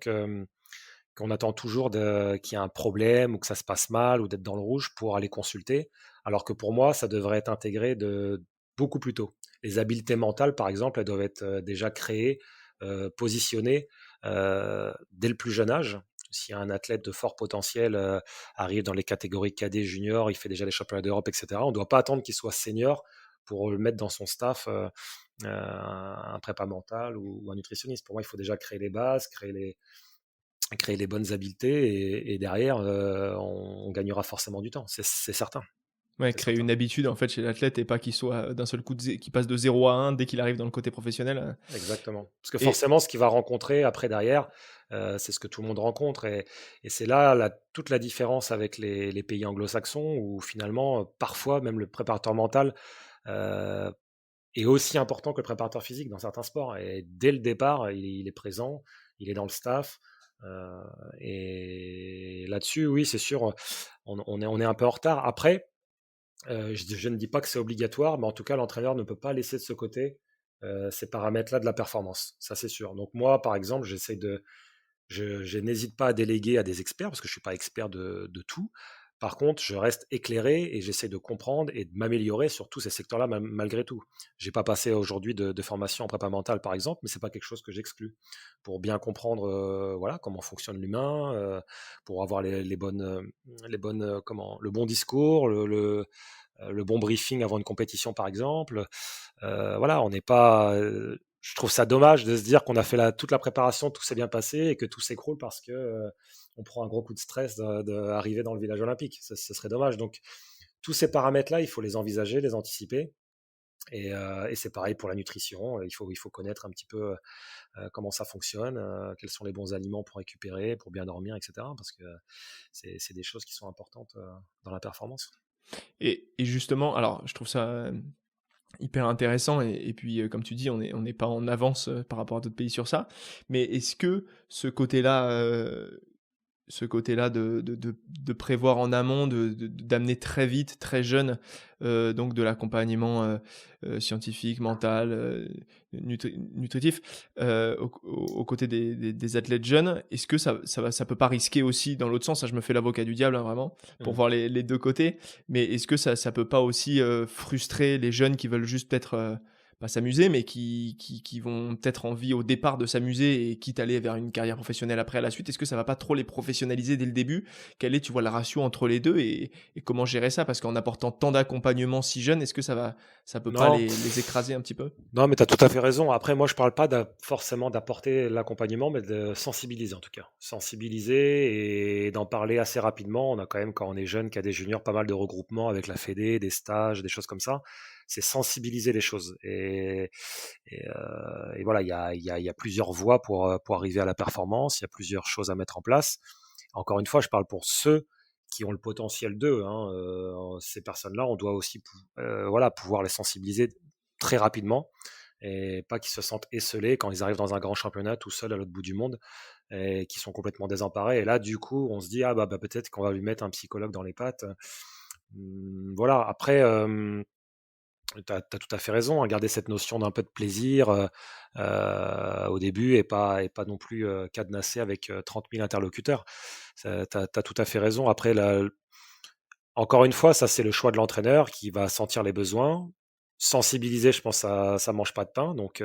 qu'on attend toujours qu'il y ait un problème ou que ça se passe mal ou d'être dans le rouge pour aller consulter, alors que pour moi, ça devrait être intégré beaucoup plus tôt. Les habiletés mentales, par exemple, elles doivent être déjà créées, positionnées dès le plus jeune âge. Si un athlète de fort potentiel arrive dans les catégories cadet junior, il fait déjà les championnats d'Europe, etc., on ne doit pas attendre qu'il soit senior pour le mettre dans son staff, un prépa mental ou un nutritionniste. Pour moi, il faut déjà créer les bases, créer les bonnes habiletés, et derrière, on gagnera forcément du temps, c'est certain. Ouais, C'est créer certain. une habitude en fait chez l'athlète et pas qu'il soit d'un seul coup qu'il passe de 0 à 1 dès qu'il arrive dans le côté professionnel. Exactement. Parce que Et forcément, ce qu'il va rencontrer après derrière, c'est ce que tout le monde rencontre. Et c'est là toute la différence avec les pays anglo-saxons, où finalement, parfois, même le préparateur mental euh, est aussi important que le préparateur physique dans certains sports. Et dès le départ, il est présent, il est dans le staff. euh, et là-dessus, oui, c'est sûr, on est un peu en retard. Après, je ne dis pas que c'est obligatoire, mais en tout cas, l'entraîneur ne peut pas laisser de ce côté ces paramètres-là de la performance. Ça, c'est sûr. Donc moi, par exemple, je n'hésite pas à déléguer à des experts, parce que je ne suis pas expert de tout. Par contre, je reste éclairé et j'essaie de comprendre et de m'améliorer sur tous ces secteurs-là, malgré tout. Je n'ai pas passé aujourd'hui de formation en prépa mentale, par exemple, mais ce n'est pas quelque chose que j'exclus. Pour bien comprendre voilà, comment fonctionne l'humain, pour avoir le bon discours, le bon briefing avant une compétition, par exemple. Voilà, on n'est pas. Je trouve ça dommage de se dire qu'on a fait toute la préparation, tout s'est bien passé et que tout s'écroule parce que on prend un gros coup de stress d'arriver dans le village olympique. Ce serait dommage. Donc, tous ces paramètres-là, il faut les envisager, les anticiper. Et c'est pareil pour la nutrition. Il faut connaître un petit peu comment ça fonctionne, quels sont les bons aliments pour récupérer, pour bien dormir, etc. Parce que c'est des choses qui sont importantes dans la performance. et justement, alors je trouve ça hyper intéressant et puis, comme tu dis, on n'est pas en avance, par rapport à d'autres pays sur ça. Mais est-ce que ce côté-là de prévoir en amont, d'amener très vite, très jeune, donc de l'accompagnement, scientifique, mental, nutritif, aux côtés des athlètes jeunes, est-ce que ça peut pas risquer aussi dans l'autre sens? Ça, je me fais l'avocat du diable, hein, vraiment, pour Mhm. voir les 2 côtés, mais est-ce que ça peut pas aussi, frustrer les jeunes qui veulent juste peut-être, pas s'amuser, mais qui vont peut-être envie au départ de s'amuser et quitte à aller vers une carrière professionnelle après à la suite? Est-ce que ça va pas trop les professionnaliser dès le début? Quel est, tu vois, le ratio entre les 2 et comment gérer ça? Parce qu'en apportant tant d'accompagnement si jeune, est-ce que ça peut pas Non, les écraser un petit peu? non, mais tu as tout à fait raison. Après, moi, je parle pas forcément d'apporter l'accompagnement, mais de sensibiliser en tout cas. Sensibiliser et d'en parler assez rapidement. On a quand même, quand on est jeune, qu'à des juniors, pas mal de regroupements avec la Fédé, des stages, des choses comme ça. C'est sensibiliser les choses. Et voilà, il y a plusieurs voies pour arriver à la performance. Il y a plusieurs choses à mettre en place. Encore une fois, je parle pour ceux qui ont le potentiel d'eux, hein. Ces personnes-là, on doit aussi voilà, pouvoir les sensibiliser très rapidement et pas qu'ils se sentent esselés quand ils arrivent dans un grand championnat tout seuls à l'autre bout du monde et qui sont complètement désemparés. Et là, du coup, on se dit, ah bah peut-être qu'on va lui mettre un psychologue dans les pattes. Voilà, après, tu as tout à fait raison, hein, garder cette notion d'un peu de plaisir au début et pas non plus cadenasser avec 30 000 interlocuteurs. Tu as tout à fait raison. Après, encore une fois, ça c'est le choix de l'entraîneur qui va sentir les besoins. Sensibiliser, je pense, ça mange pas de pain, donc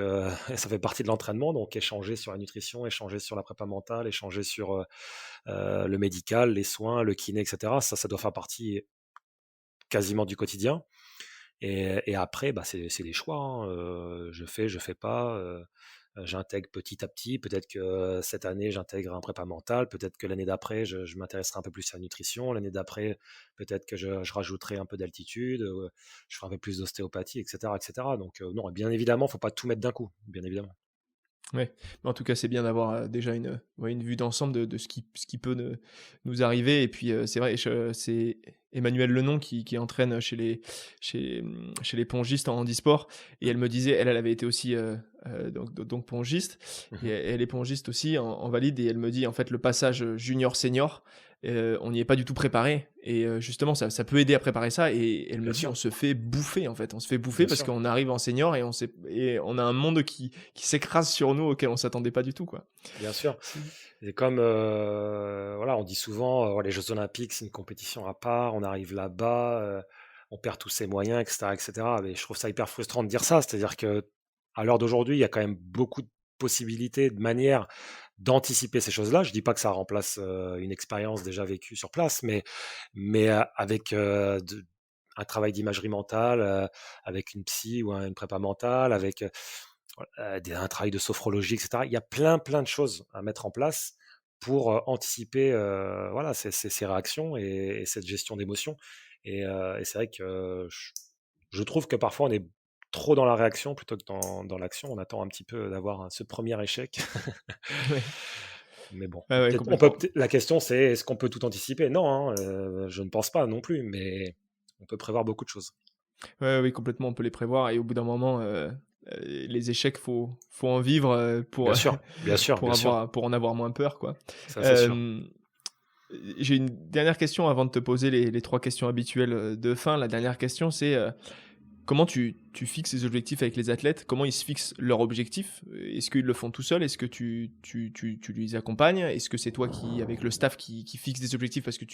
ça fait partie de l'entraînement. Donc échanger sur la nutrition, échanger sur la prépa mentale, échanger sur le médical, les soins, le kiné, etc. Ça doit faire partie quasiment du quotidien. Et après, bah, c'est des choix, hein, je fais pas, j'intègre petit à petit. Peut-être que cette année, j'intègre un prépa mental. Peut-être que l'année d'après, je m'intéresserai un peu plus à la nutrition. L'année d'après, peut-être que je rajouterai un peu d'altitude, je ferai un peu plus d'ostéopathie, etc., etc. Donc, non, bien évidemment, faut pas tout mettre d'un coup, bien évidemment. Ouais, mais en tout cas, c'est bien d'avoir, déjà une vue d'ensemble de ce qui peut nous arriver et puis, c'est vrai, c'est Emmanuelle Lenon qui entraîne chez les pongistes en handisport et Mmh. elle me disait, elle avait été aussi, donc pongiste et Mmh. elle est pongiste aussi en valide et elle me dit, en fait, le passage, junior-senior, on n'y est pas du tout préparé et justement, ça peut aider à préparer ça et elle me Bien dit: «On sûr, se fait bouffer, en fait, on se fait bouffer bien parce sûr. qu'on arrive en senior et on a un monde qui s'écrase sur nous auquel on s'attendait pas du tout, quoi». Bien sûr. C'est Et comme voilà, on dit souvent, les Jeux Olympiques, c'est une compétition à part, on arrive là-bas, on perd tous ses moyens, etc., etc. Mais je trouve ça hyper frustrant de dire ça. C'est-à-dire que à l'heure d'aujourd'hui, il y a quand même beaucoup de possibilités, de manières d'anticiper ces choses-là. Je dis pas que ça remplace une expérience déjà vécue sur place, mais avec un travail d'imagerie mentale, avec une psy ou une prépa mentale, avec un travail de sophrologie, etc. Il y a plein de choses à mettre en place pour anticiper voilà, ces réactions et cette gestion d'émotions. Et c'est vrai que je trouve que parfois on est trop dans la réaction plutôt que dans l'action. On attend un petit peu d'avoir ce premier échec. ouais, Mais bon, ouais, ouais, complètement. la question c'est est-ce qu'on peut tout anticiper? Non, hein, je ne pense pas non plus, mais on peut prévoir beaucoup de choses. Ouais, oui, complètement, on peut les prévoir et au bout d'un moment, les échecs, faut en vivre, pour, Bien sûr, bien sûr, bien sûr, pour en avoir moins peur, quoi. ça c'est sûr. Hem, j'ai une dernière question avant de te poser les 3 questions habituelles, de fin. La dernière question, c'est, comment tu fixes les objectifs avec les athlètes? Comment ils se fixent leurs objectifs? Est-ce qu'ils le font tout seuls? Est-ce que tu les accompagnes? Est-ce que c'est toi qui, avec le staff, qui fixe des objectifs parce que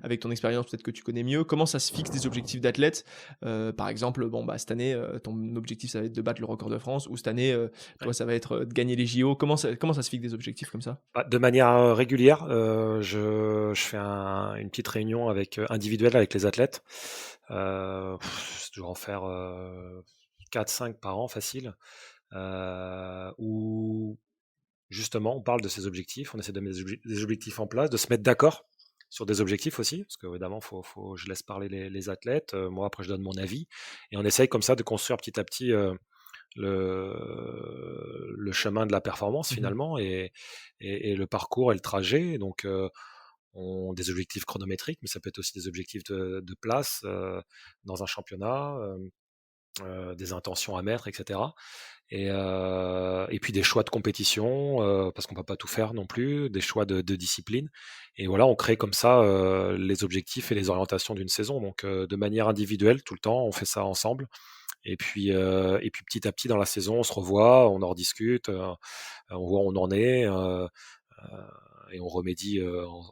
avec ton expérience, peut-être que tu connais mieux? Comment ça se fixe des objectifs d'athlètes? Par exemple, bon, bah, cette année, ton objectif, ça va être de battre le record de France ou cette année, Ouais. toi, ça va être, de gagner les JO. Comment ça se fixe des objectifs comme ça? Bah, de manière régulière, je fais une petite réunion individuelle avec les athlètes. Je dois en faire 4-5 par an facile, où justement on parle de ces objectifs, on essaie de mettre des objectifs en place, de se mettre d'accord sur des objectifs aussi, parce qu'évidemment je laisse parler les athlètes, moi après je donne mon avis, et on essaye comme ça de construire petit à petit le chemin de la performance Mmh. finalement et le parcours et le trajet. Donc, des objectifs chronométriques, mais ça peut être aussi des objectifs de place dans un championnat, des intentions à mettre, etc. Et puis des choix de compétition, parce qu'on ne peut pas tout faire non plus, des choix de discipline. Et voilà, on crée comme ça les objectifs et les orientations d'une saison. Donc, de manière individuelle, tout le temps, on fait ça ensemble. Et puis petit à petit dans la saison, on se revoit, on en rediscute, on voit où on en est, et on remédie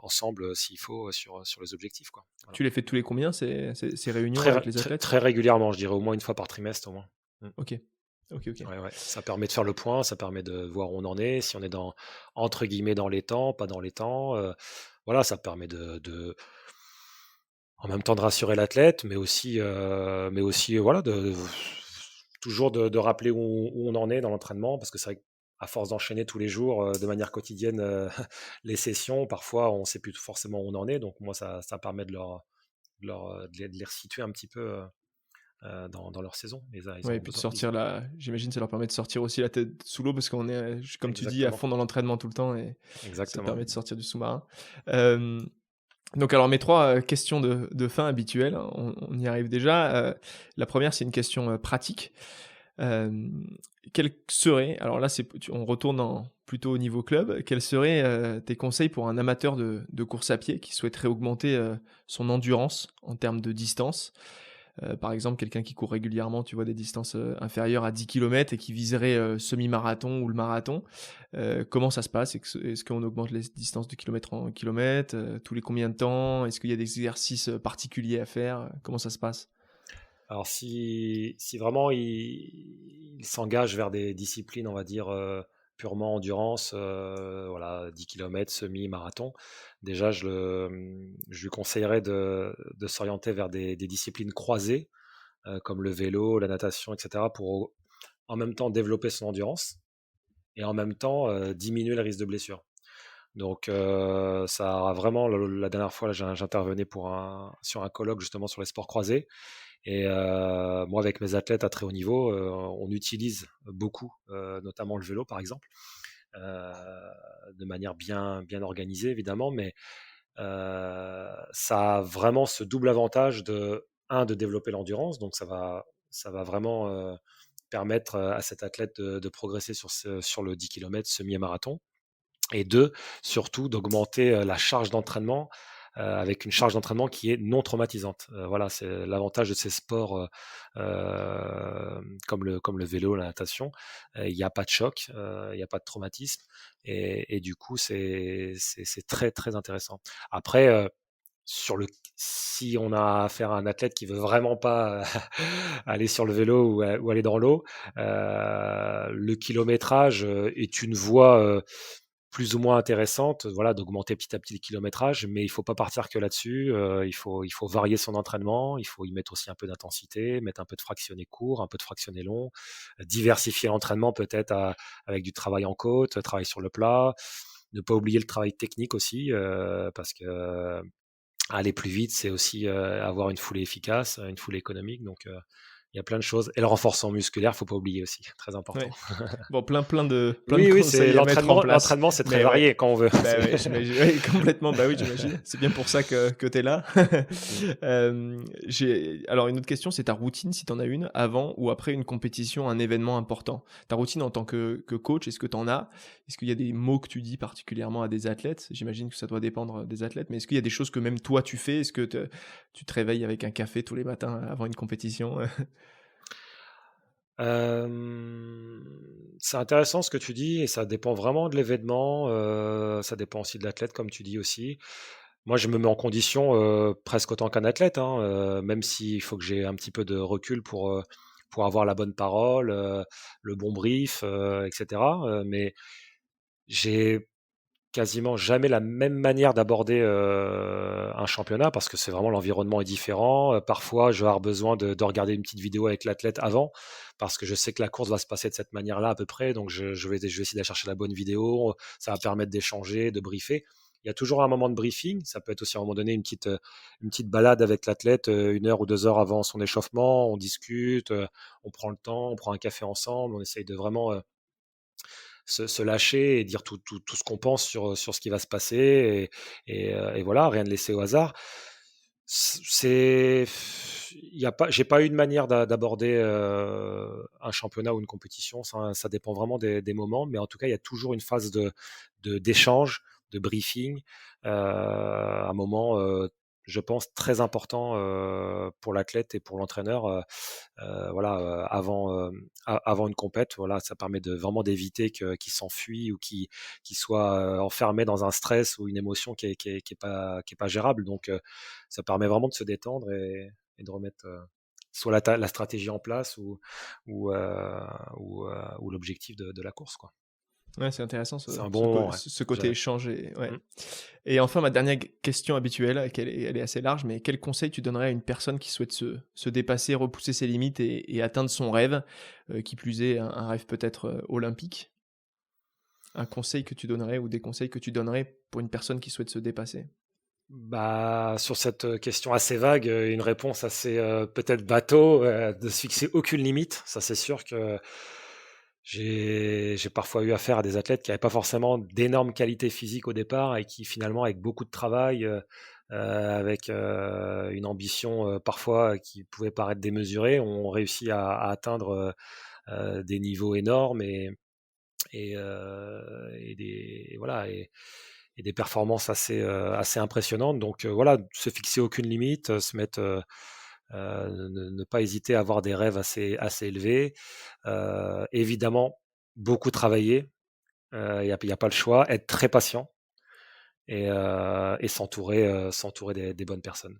ensemble s'il faut sur les objectifs, quoi. Voilà. Tu les fais tous les combien ces réunions avec les athlètes? Très régulièrement, je dirais au moins une fois par trimestre au moins. Mm. OK. OK, OK. Ouais, ouais. Ça permet de faire le point, ça permet de voir où on en est, si on est entre guillemets dans les temps, pas dans les temps. Voilà, ça permet en même temps de rassurer l'athlète, mais aussi voilà, toujours de rappeler où on en est dans l'entraînement, parce que c'est vrai qu'à force d'enchaîner tous les jours de manière quotidienne les sessions, parfois on ne sait plus forcément où on en est. Donc moi, ça permet de les resituer un petit peu dans leur saison. Ils en Ouais et ont puis de besoin. sortir la j'imagine ça leur permet de sortir aussi la tête sous l'eau parce qu'on est, comme tu dis, à Exactement, fond dans l'entraînement tout le temps et ça exactement. permet de sortir du sous-marin. Hem, donc alors mes 3 questions de fin habituelles, hein, on y arrive déjà. La première c'est une question, pratique. Hem, quels seraient alors là c'est on retourne plutôt au niveau club, quels seraient, tes conseils pour un amateur de course à pied qui souhaiterait augmenter, son endurance en termes de distance? Par exemple, quelqu'un qui court régulièrement, tu vois, des distances, inférieures à 10 kilomètres et qui viserait, semi-marathon ou le marathon. Comment ça se passe? Est-ce qu'on augmente les distances de kilomètre en kilomètre? Tous les combien de temps? Est-ce qu'il y a des exercices, particuliers à faire? Comment ça se passe? Alors si vraiment il s'engage vers des disciplines, on va dire, purement endurance, voilà 10 kilomètres, semi-marathon, déjà je lui conseillerais de s'orienter vers des disciplines croisées, comme le vélo, la natation, etc., pour en même temps développer son endurance et en même temps diminuer le risque de blessure. Donc, ça a vraiment, la dernière fois, là, j'intervenais sur un colloque justement sur les sports croisés. Et moi, avec mes athlètes à très haut niveau, on utilise beaucoup, notamment le vélo par exemple, euh, de manière bien organisée évidemment, mais ça a vraiment ce double avantage de développer l'endurance, donc ça va vraiment permettre à cet athlète de progresser sur le 10 km semi-marathon, et deux, surtout d'augmenter la charge d'entraînement avec une charge d'entraînement qui est non traumatisante. Voilà, c'est l'avantage de ces sports comme le vélo, la natation. Il n'y a pas de choc, il n'y a pas de traumatisme, et du coup, c'est très, très intéressant. Après, si on a affaire à un athlète qui veut vraiment pas aller sur le vélo ou aller dans l'eau, le kilométrage est une voie plus ou moins intéressante, voilà, d'augmenter petit à petit le kilométrage, mais il faut pas partir que là-dessus. Il faut varier son entraînement, il faut y mettre aussi un peu d'intensité, mettre un peu de fractionné court, un peu de fractionné long, diversifier l'entraînement peut-être avec du travail en côte, travail sur le plat, ne pas oublier le travail technique aussi, parce que aller plus vite, c'est aussi avoir une foulée efficace, une foulée économique. Donc, il y a plein de choses. Et le renforcement musculaire, faut pas oublier aussi, très important. Ouais. Bon, plein de Oui, oui, c'est conseils à mettre en place. l'entraînement, c'est très Mais varié ouais, quand on veut. bah ouais, j'imagine. Ouais, complètement. Bah oui, j'imagine. C'est bien pour ça que tu es là. Alors, une autre question, c'est ta routine, si tu en as une, avant ou après une compétition, un événement important. Ta routine en tant que coach, est-ce que tu en as? Est-ce qu'il y a des mots que tu dis particulièrement à des athlètes? J'imagine que ça doit dépendre des athlètes, mais est-ce qu'il y a des choses que même toi tu fais? Est-ce que tu te réveilles avec un café tous les matins avant une compétition? C'est intéressant ce que tu dis, et ça dépend vraiment de l'événement. Ça dépend aussi de l'athlète, comme tu dis aussi. Moi, je me mets en condition presque autant qu'un athlète, hein, même s'il faut que j'ai un petit peu de recul pour avoir la bonne parole, le bon brief, etc. Mais j'ai quasiment jamais la même manière d'aborder un championnat, parce que c'est vraiment, l'environnement est différent. Parfois, je vais avoir besoin de regarder une petite vidéo avec l'athlète avant, parce que je sais que la course va se passer de cette manière-là à peu près. Donc, je vais essayer d'aller chercher la bonne vidéo. Ça va permettre d'échanger, de briefer. Il y a toujours un moment de briefing. Ça peut être aussi à un moment donné une petite balade avec l'athlète, 1 heure ou 2 heures avant son échauffement. On discute, on prend le temps, on prend un café ensemble. On essaye de vraiment se lâcher et dire tout ce qu'on pense sur ce qui va se passer, et voilà, rien de laisser au hasard. C'est, j'ai pas eu de manière d'aborder un championnat ou une compétition. Ça dépend vraiment des moments, mais en tout cas, il y a toujours une phase d'échange, de briefing, un moment, je pense, très important pour l'athlète et pour l'entraîneur. Voilà, avant une compète, voilà, ça permet vraiment d'éviter qu'il s'enfuit ou qu'il soit enfermé dans un stress ou une émotion qui est pas gérable. Donc, ça permet vraiment de se détendre et de remettre soit la stratégie en place ou l'objectif de la course, quoi. Ouais, c'est intéressant C'est un bon moment, ouais, ce je côté dirais. échange. Ouais. Mm. Et enfin, ma dernière question habituelle, elle est assez large, mais quel conseil tu donnerais à une personne qui souhaite se dépasser, repousser ses limites et atteindre son rêve, qui plus est un rêve peut-être olympique? Un conseil que tu donnerais ou des conseils que tu donnerais pour une personne qui souhaite se dépasser? Bah, sur cette question assez vague, une réponse assez peut-être bateau, de se fixer aucune limite. Ça, c'est sûr que j'ai parfois eu affaire à des athlètes qui n'avaient pas forcément d'énormes qualités physiques au départ, et qui finalement, avec beaucoup de travail, avec une ambition parfois qui pouvait paraître démesurée, ont réussi à atteindre des niveaux énormes, voilà, et des performances assez impressionnantes. Donc voilà, se fixer aucune limite, se mettre, ne pas hésiter à avoir des rêves assez élevés. Évidemment, beaucoup travailler, il y a pas le choix, être très patient, et s'entourer des bonnes personnes,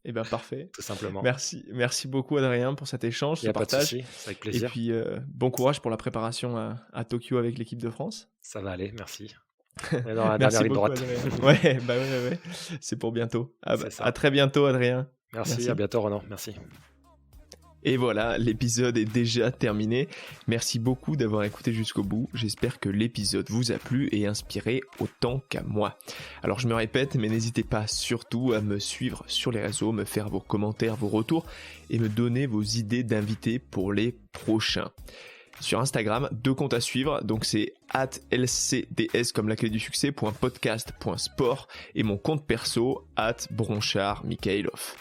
Eh ben parfait. tout simplement. Merci beaucoup Adrien pour cet échange, Il n'y ce a pas de partage. souci, c'est avec Et plaisir. puis bon courage pour la préparation à Tokyo avec l'équipe de France. Ça va aller, merci. On est dans la dernière Merci ligne beaucoup droite. Adrien. Ouais, bah ouais. C'est pour bientôt. C'est À ça. très bientôt Adrien. Merci, à Merci. bientôt Ronan, merci. Et voilà, l'épisode est déjà terminé. Merci beaucoup d'avoir écouté jusqu'au bout. J'espère que l'épisode vous a plu et inspiré autant qu'à moi. Alors je me répète, mais n'hésitez pas surtout à me suivre sur les réseaux, me faire vos commentaires, vos retours et me donner vos idées d'invités pour les prochains. Sur Instagram, 2 comptes à suivre, donc c'est @lcds comme la clé du succès, .podcast.sport et mon compte perso @bronchard_mikhailov.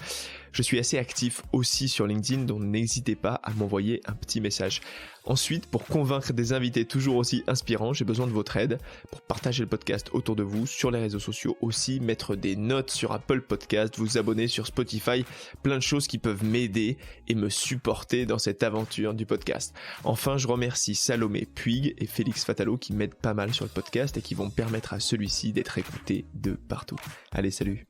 Je suis assez actif aussi sur LinkedIn, donc n'hésitez pas à m'envoyer un petit message. Ensuite, pour convaincre des invités toujours aussi inspirants, j'ai besoin de votre aide pour partager le podcast autour de vous, sur les réseaux sociaux aussi, mettre des notes sur Apple Podcast, vous abonner sur Spotify, plein de choses qui peuvent m'aider et me supporter dans cette aventure du podcast. Enfin, je remercie Salomé Puig et Félix Fatalo qui m'aident pas mal sur le podcast et qui vont permettre à celui-ci d'être écouté de partout. Allez, salut!